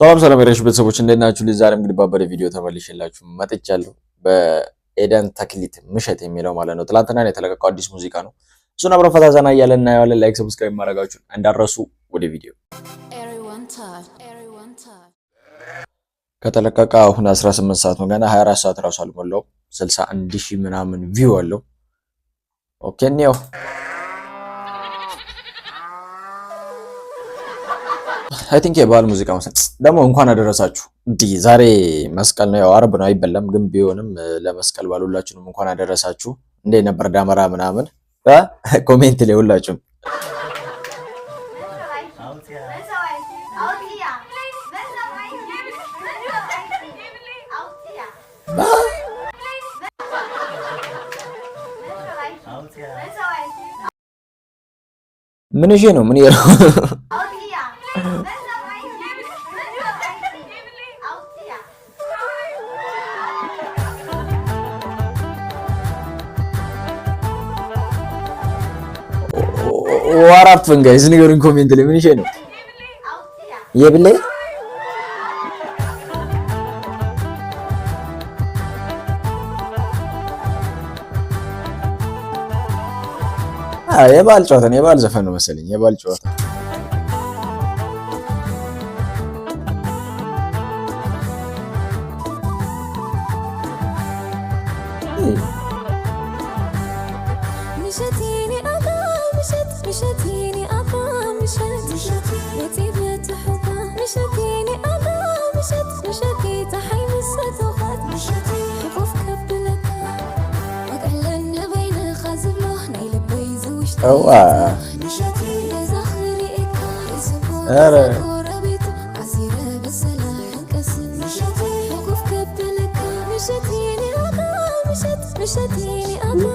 ሰላም የረሽ ቤተሰቦች እንዴት ናችሁ? ዛሬም እንግዲህ ባበደ ቪዲዮ ተመልሼላችሁ መጥቻለሁ። በኤደን ተክሊት ምሸት የሚለው ማለት ነው። ትላንትና ነው የተለቀቀው አዲስ ሙዚቃ ነው። እሱን አብረን ፈታ ዘና እያለን እናየዋለን። ላይክ ሰብስክራይብ ማድረጋችሁን እንዳትረሱ። ወደ ቪዲዮ ከተለቀቀ አሁን 18 ሰዓት ነው። ገና 24 ሰዓት ራሱ አልሞላው። 61000 ምናምን ቪው አለው። ኦኬ ነው አይ ቲንክ የባህል ሙዚቃ መሰለኝ። ደግሞ እንኳን አደረሳችሁ። ዛሬ መስቀል ነው፣ ያው አርብ ነው አይበላም፣ ግን ቢሆንም ለመስቀል በዓል ሁላችሁንም እንኳን አደረሳችሁ። እንዴት ነበር ዳመራ ምናምን? ኮሜንት ላይ ሁላችሁም ምን እሺ ነው ምን ይለው ዋራፕ ጋይስ ንገሩኝ ኮሜንት ላይ ምን ይሄ ነው የብሌ የባህል ጨዋታ ነው፣ የባህል ዘፈን ነው መሰለኝ። የባህል ጨዋታ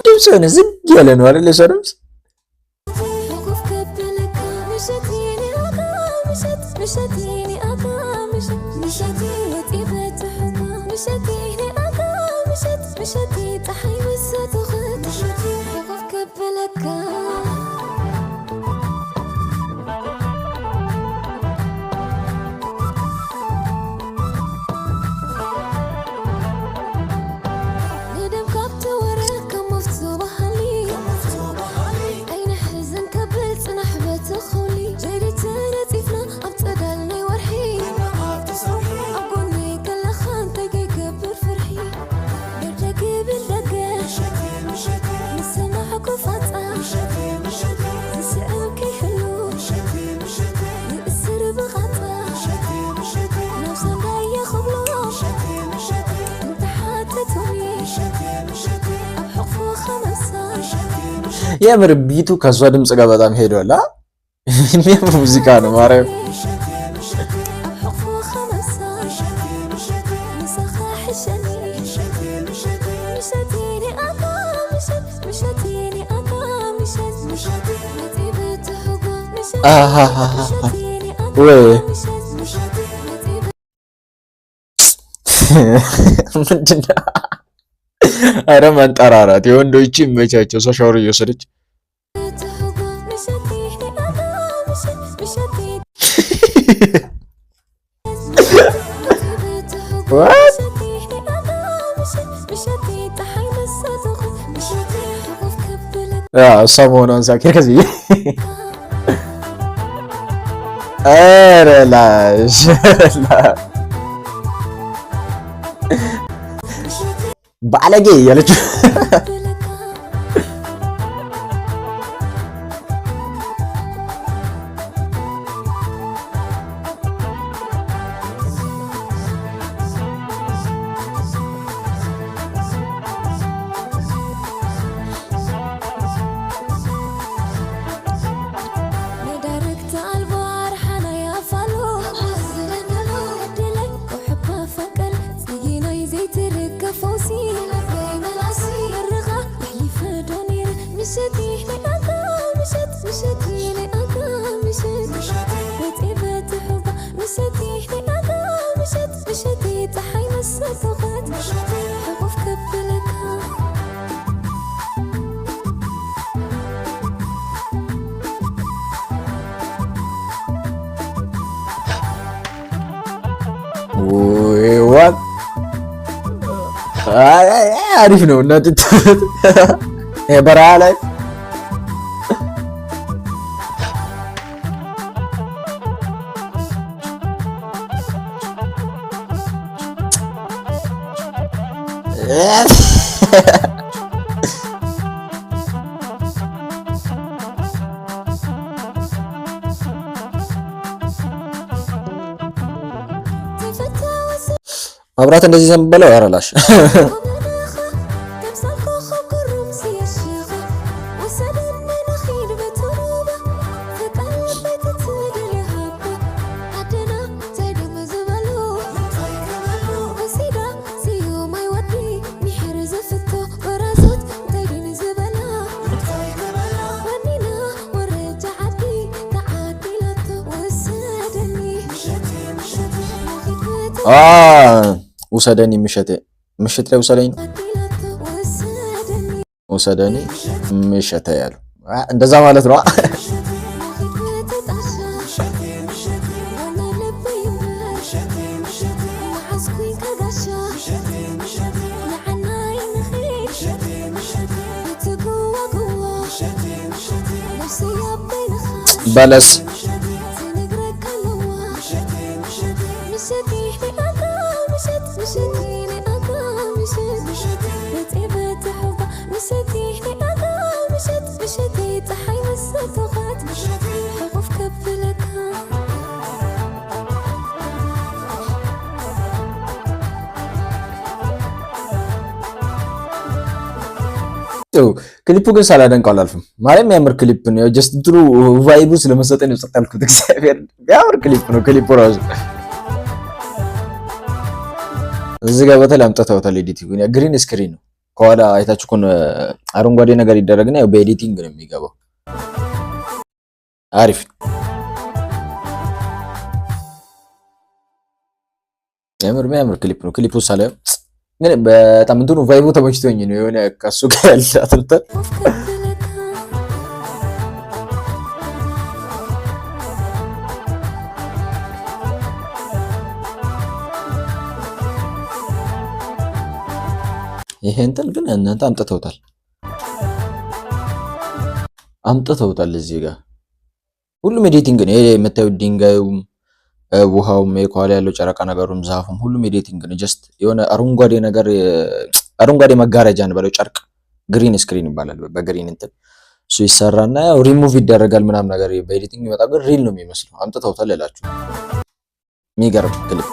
ድምፅህን ዝግ ያለ ነው አይደል? የሰው ድምፅ የምር ቢቱ ከሷ ድምጽ ጋር በጣም ሄዷል። የሚያምር ሙዚቃ ነው ማርያም። ወይ ምንድነው? አረ መንጠራራት የወንዶች ይመቻቸው። ሰው ሻወር እየወሰደች እሷ መሆኗን ሳኪር ከዚህ ኧረ ላሽ ባለጌ ያለችው ዋን አሪፍ ነው እናት በረሃ ላይ መብራት እንደዚህ ዘንበለው ያረላሽ ውሰደኒ ምሽት ላይ ውሰደኝ ውሰደኒ ምሽት ያለው እንደዛ ማለት ነው። በለስ ክሊፑ ግን ሳላደንቀው አላልፍም። ማርያም የሚያምር ክሊፕ ነው። ጀስት እንትኑ ቫይቡ ስለመሰጠኝ ነው ጸጥታልኩት። እግዚአብሔር የሚያምር ክሊፕ ነው። ክሊፑ ራሱ እዚህ ጋር በተለይ አምጥተውታል። ኤዲቲንግ ግሪን ስክሪን ነው። ከኋላ አይታችሁ ኮን አረንጓዴ ነገር ይደረግና ያው በኤዲቲንግ ነው የሚገባው። አሪፍ የሚያምር ክሊፕ ነው። ክሊፑ ሳላየው ግን በጣም እንትኑ ቫይቡ ተመችቶኝ ነው የሆነ ከሱ ጋር ያላተልተ ይሄ እንትን ግን እናንተ አምጥተውታል እዚህ ጋር ሁሉም ኤዲቲንግ ነው። ይሄ የምታዩት ድንጋዩም ውሃውም ከኋላ ያለው ጨረቃ ነገሩም ዛፉም ሁሉም ኤዲቲንግ ነው። ጀስት የሆነ አረንጓዴ ነገር አረንጓዴ መጋረጃ ነው በለው ጨርቅ ግሪን ስክሪን ይባላል። በግሪን እንትን እሱ ይሰራና ያው ሪሙቭ ይደረጋል ምናምን ነገር በኤዲቲንግ ይመጣ ግን ሪል ነው የሚመስለው። አምጥተውታል እላችሁ የሚገርም ክሊፕ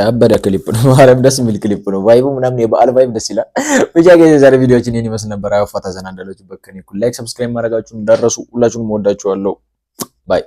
አበደ ክሊፕ ነው። ማርያም ደስ የሚል ክሊፕ ነው። ቫይቡ ምናምን የበዓል ቫይብ ደስ ይላል። ብቻ ግን የዛሬ ቪዲዮችን ይሄን ይመስል ነበር። አውፋታ ዘና እንዳላችሁ በከኔ ላይክ ሰብስክራይብ ማድረጋችሁን እንዳትረሱ። ሁላችሁንም ወዳችኋለሁ። ባይ